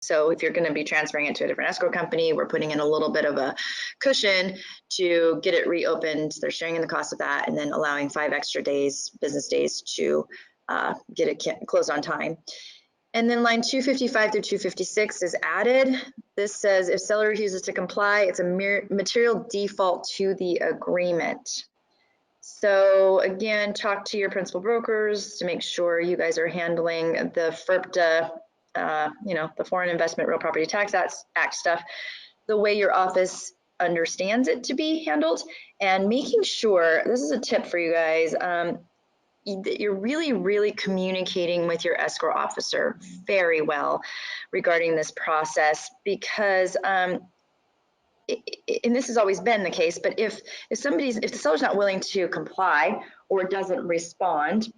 So if you're going to be transferring it to a different escrow company, we're putting in a little bit of a cushion to get it reopened. They're sharing in the cost of that, and then allowing 5 extra days, business days, to get it closed on time. And then line 255 through 256 is added. This says if seller refuses to comply, it's a material default to the agreement. So again, talk to your principal brokers to make sure you guys are handling the FIRPTA, the Foreign Investment Real Property Tax Act stuff the way your office understands it to be handled, and making sure, this is a tip for you guys, that you're really communicating with your escrow officer very well regarding this process, because and this has always been the case, but if the seller's not willing to comply or doesn't respond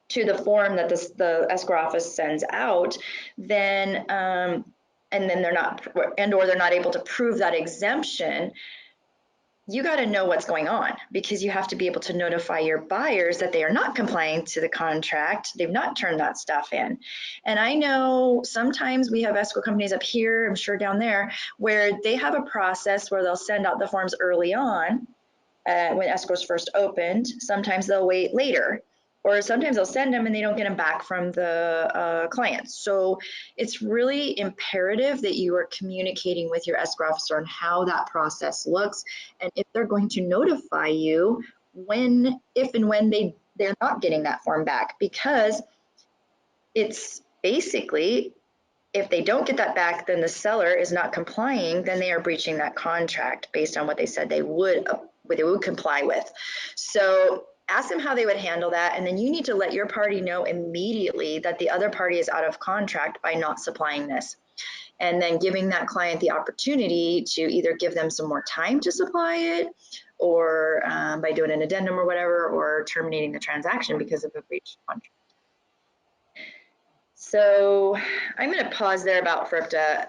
to the form that the escrow office sends out, then and then they're not, or they're not able to prove that exemption, you got to know what's going on, because you have to be able to notify your buyers that they are not complying to the contract. They've not turned that stuff in. And I know sometimes we have escrow companies up here, I'm sure down there, where they have a process where they'll send out the forms early on when escrow's first opened. Sometimes they'll wait later, or sometimes they'll send them and they don't get them back from the clients. So it's really imperative that you are communicating with your escrow officer on how that process looks, and if they're going to notify you if and when they're not getting that form back, because it's basically, if they don't get that back, then the seller is not complying, then they are breaching that contract based on what they said they would comply with. So ask them how they would handle that, and then you need to let your party know immediately that the other party is out of contract by not supplying this, and then giving that client the opportunity to either give them some more time to supply it, or by doing an addendum or whatever, or terminating the transaction because of a breach contract. So I'm going to pause there about FIRPTA.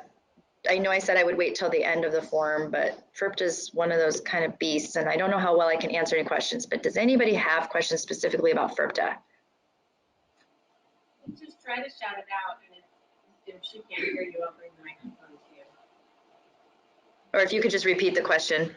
I know I said I would wait till the end of the form, but FIRPTA is one of those kind of beasts, and I don't know how well I can answer any questions, but does anybody have questions specifically about FIRPTA? Just try to shout it out, and if she can't hear you, I'll bring the microphone to you. Or if you could just repeat the question.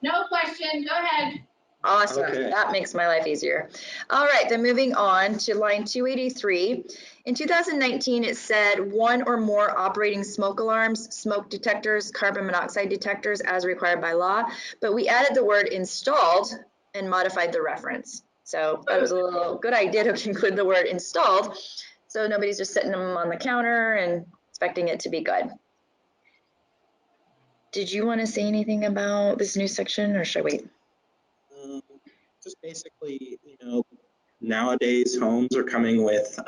No question, go ahead. Awesome, Okay. That makes my life easier. All right, then moving on to line 283. In 2019, it said 1 or more operating smoke alarms, smoke detectors, carbon monoxide detectors as required by law, but we added the word installed and modified the reference. So that was a little good idea to include the word installed, so nobody's just sitting them on the counter and expecting it to be good. Did you want to say anything about this new section, or should I wait? Just basically, nowadays homes are coming with,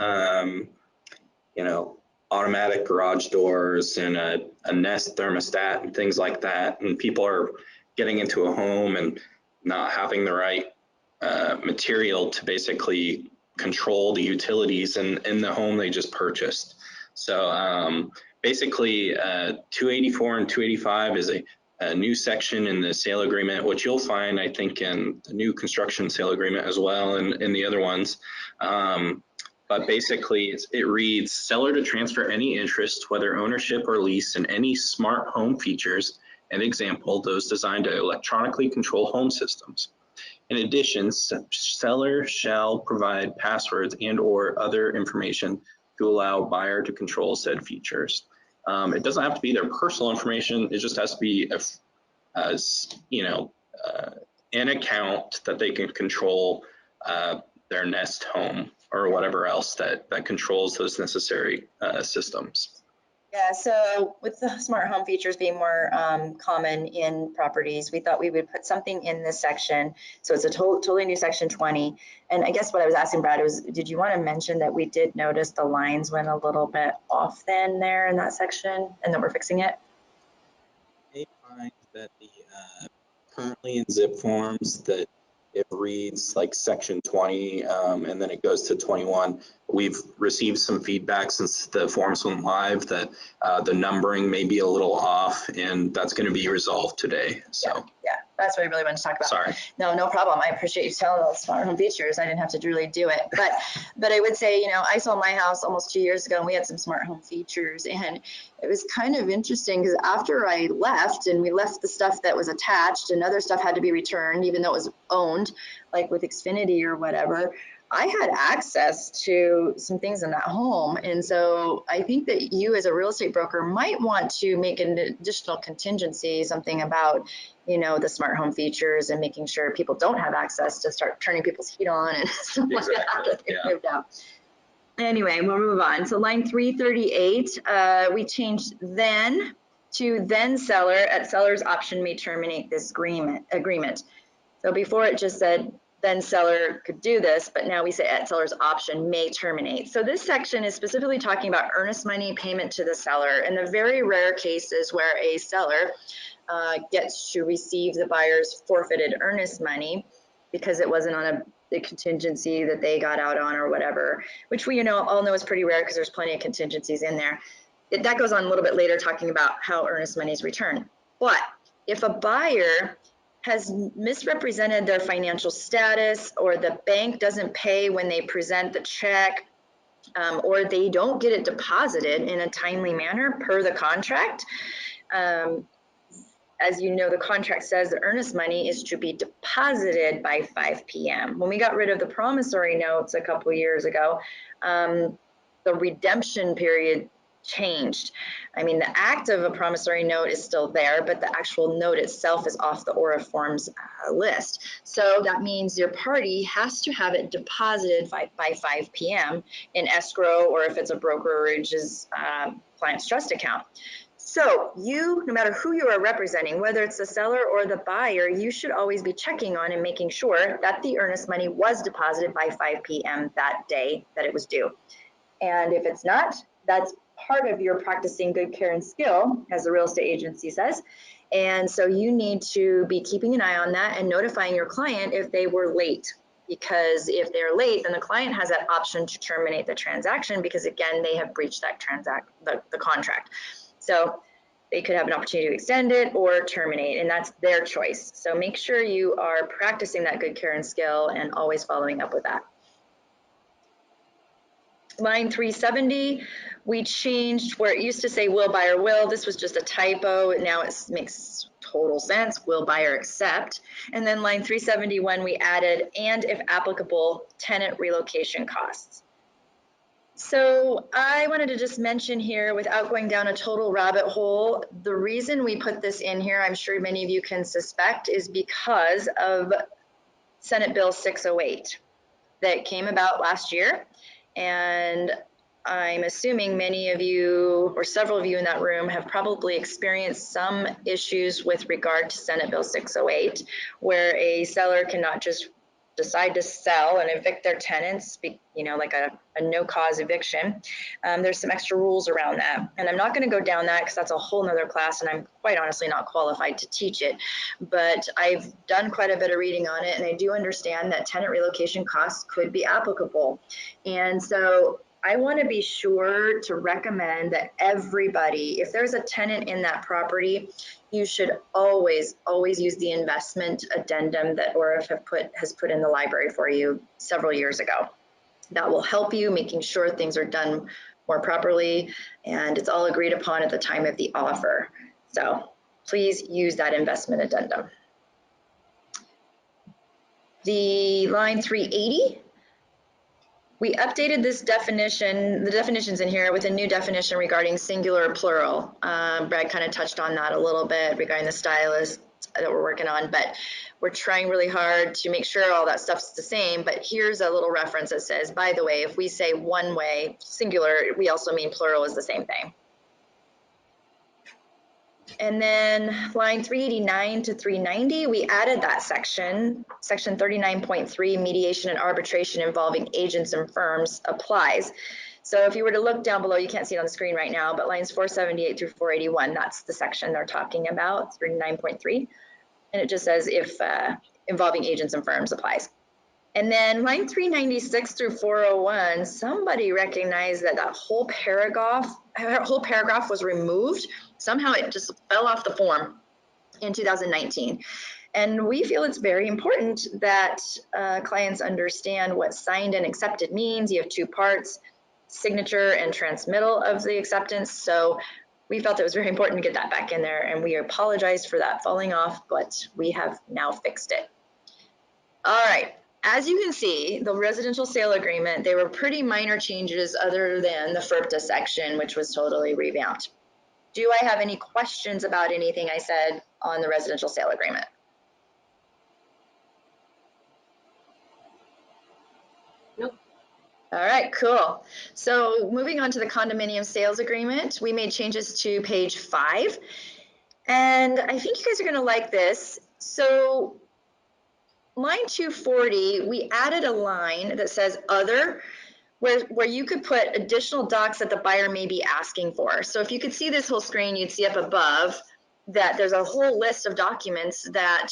automatic garage doors and a Nest thermostat and things like that. And people are getting into a home and not having the right material to basically control the utilities in the home they just purchased. So basically 284 and 285 is a new section in the sale agreement, which you'll find, I think, in the new construction sale agreement as well, and in the other ones. But basically, it reads, seller to transfer any interest, whether ownership or lease, in any smart home features, an example, those designed to electronically control home systems. In addition, seller shall provide passwords and or other information to allow buyer to control said features. It doesn't have to be their personal information. It just has to be an account that they can control their Nest home or whatever else that controls those necessary systems. Yeah, so with the smart home features being more common in properties, we thought we would put something in this section. So it's a totally new section 20. And I guess what I was asking Brad was, did you want to mention that we did notice the lines went a little bit off then there in that section, and that we're fixing it? They find that the currently in zip forms that it reads like section 20 and then it goes to 21. We've received some feedback since the forms went live that the numbering may be a little off, and that's going to be resolved today. So yeah, That's what I really wanted to talk about. Sorry. No problem. I appreciate you telling those smart home features. I didn't have to really do it, but I would say, I sold my house almost 2 years ago and we had some smart home features, and it was kind of interesting because after I left and we left the stuff that was attached and other stuff had to be returned, even though it was owned, like with Xfinity or whatever, I had access to some things in that home. And so I think that you as a real estate broker might want to make an additional contingency, something about, the smart home features and making sure people don't have access to start turning people's heat on and stuff like that after they moved out. Anyway, we'll move on. So line 338, we changed then to then seller at seller's option may terminate this agreement. So before it just said then seller could do this, but now we say at seller's option may terminate. So this section is specifically talking about earnest money payment to the seller and the very rare cases where a seller gets to receive the buyer's forfeited earnest money because it wasn't on a contingency that they got out on or whatever, which we all know is pretty rare because there's plenty of contingencies in there. That goes on a little bit later talking about how earnest money is returned. But if a buyer has misrepresented their financial status, or the bank doesn't pay when they present the check, or they don't get it deposited in a timely manner per the contract, as you know, the contract says the earnest money is to be deposited by 5 p.m. When we got rid of the promissory notes a couple of years ago, the redemption period changed. I mean, the act of a promissory note is still there, but the actual note itself is off the OREF forms list. So that means your party has to have it deposited by 5 p.m. in escrow, or if it's a brokerage's client's trust account. So you, no matter who you are representing, whether it's the seller or the buyer, you should always be checking on and making sure that the earnest money was deposited by 5 p.m. that day that it was due. And if it's not, that's part of your practicing good care and skill, as the real estate agency says. And so you need to be keeping an eye on that and notifying your client if they were late. Because if they're late, then the client has that option to terminate the transaction because, again, they have breached that the contract. So they could have an opportunity to extend it or terminate, and that's their choice. So make sure you are practicing that good care and skill and always following up with that. Line 370, we changed where it used to say will buyer will. This was just a typo. Now it makes total sense. Will buyer accept. And then line 371, we added and if applicable, tenant relocation costs. So I wanted to just mention here, without going down a total rabbit hole, the reason we put this in here, I'm sure many of you can suspect, is because of Senate Bill 608 that came about last year. And I'm assuming many of you, or several of you in that room, have probably experienced some issues with regard to Senate Bill 608, where a seller cannot just decide to sell and evict their tenants, like a no-cause eviction. There's some extra rules around that. And I'm not going to go down that because that's a whole nother class and I'm quite honestly not qualified to teach it. But I've done quite a bit of reading on it, and I do understand that tenant relocation costs could be applicable. And so I want to be sure to recommend that everybody, if there's a tenant in that property, you should always use the investment addendum that OREF has put in the library for you several years ago. That will help you making sure things are done more properly, and it's all agreed upon at the time of the offer. So please use that investment addendum. The line 380, we updated this definition, the definitions in here, with a new definition regarding singular or plural. Brad kind of touched on that a little bit regarding the stylist that we're working on, but we're trying really hard to make sure all that stuff's the same. But here's a little reference that says, by the way, if we say one way, singular, we also mean plural is the same thing. And then line 389 to 390, we added that section 39.3, mediation and arbitration involving agents and firms applies. So if you were to look down below, you can't see it on the screen right now, but lines 478 through 481, that's the section they're talking about, 39.3. And it just says if involving agents and firms applies. And then line 396 through 401, somebody recognized that whole paragraph was removed. Somehow it just fell off the form in 2019. And we feel it's very important that clients understand what signed and accepted means. You have two parts, signature and transmittal of the acceptance. So we felt it was very important to get that back in there, and we apologize for that falling off, but we have now fixed it. All right, as you can see, the residential sale agreement, they were pretty minor changes other than the FERPTA section, which was totally revamped. Do I have any questions about anything I said on the residential sale agreement? Nope. All right, cool. So moving on to the condominium sales agreement, we made changes to page 5. And I think you guys are going to like this. So line 240, we added a line that says other, where you could put additional docs that the buyer may be asking for. So if you could see this whole screen, you'd see up above that there's a whole list of documents that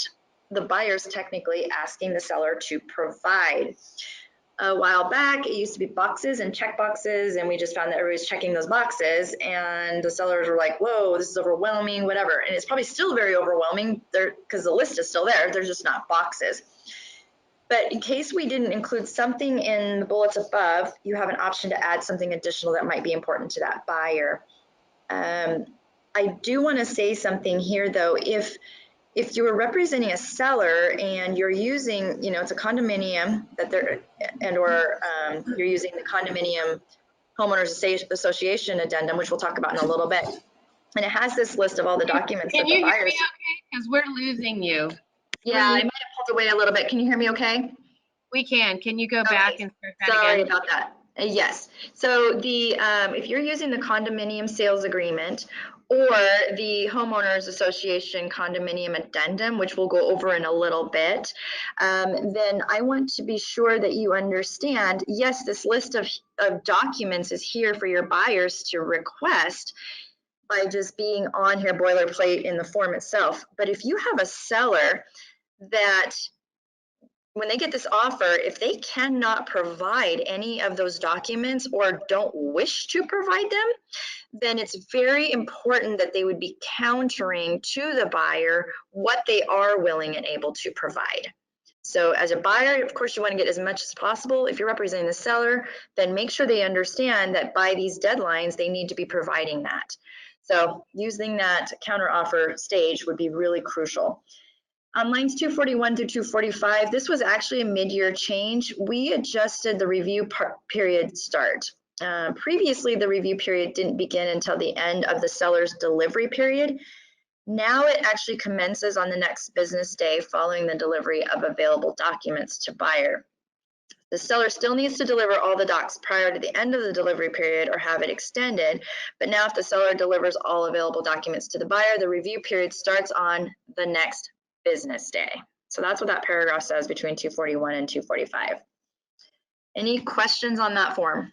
the buyer's technically asking the seller to provide. A while back, it used to be boxes and check boxes, and we just found that everybody's checking those boxes, and the sellers were like, whoa, this is overwhelming, whatever. And it's probably still very overwhelming there because the list is still there. They're just not boxes. But in case we didn't include something in the bullets above, you have an option to add something additional that might be important to that buyer. I do want to say something here, though. If you were representing a seller and you're using, it's a condominium that they're, or you're using the condominium homeowners association addendum, which we'll talk about in a little bit, and it has this list of all the documents that the buyers. Can you hear me okay? Because we're losing you. Yeah, I might have pulled away a little bit. Can you hear me okay? We can. Can you go Okay. back and start that Sorry again? about that. Yes. So the if you're using the condominium sales agreement or the homeowners association condominium addendum, which we'll go over in a little bit, then I want to be sure that you understand, yes, this list of documents is here for your buyers to request by just being on here boilerplate in the form itself. But if you have a seller that when they get this offer, if they cannot provide any of those documents or don't wish to provide them, then it's very important that they would be countering to the buyer what they are willing and able to provide. So as a buyer, of course, you want to get as much as possible. If you're representing the seller, then make sure they understand that by these deadlines, they need to be providing that. So using that counter offer stage would be really crucial. On lines 241 through 245, this was actually a mid-year change. We adjusted the review period start. Previously, the review period didn't begin until the end of the seller's delivery period. Now it actually commences on the next business day following the delivery of available documents to buyer. The seller still needs to deliver all the docs prior to the end of the delivery period or have it extended. But now if the seller delivers all available documents to the buyer, the review period starts on the next business day. So that's what that paragraph says between 241 and 245. Any questions on that form?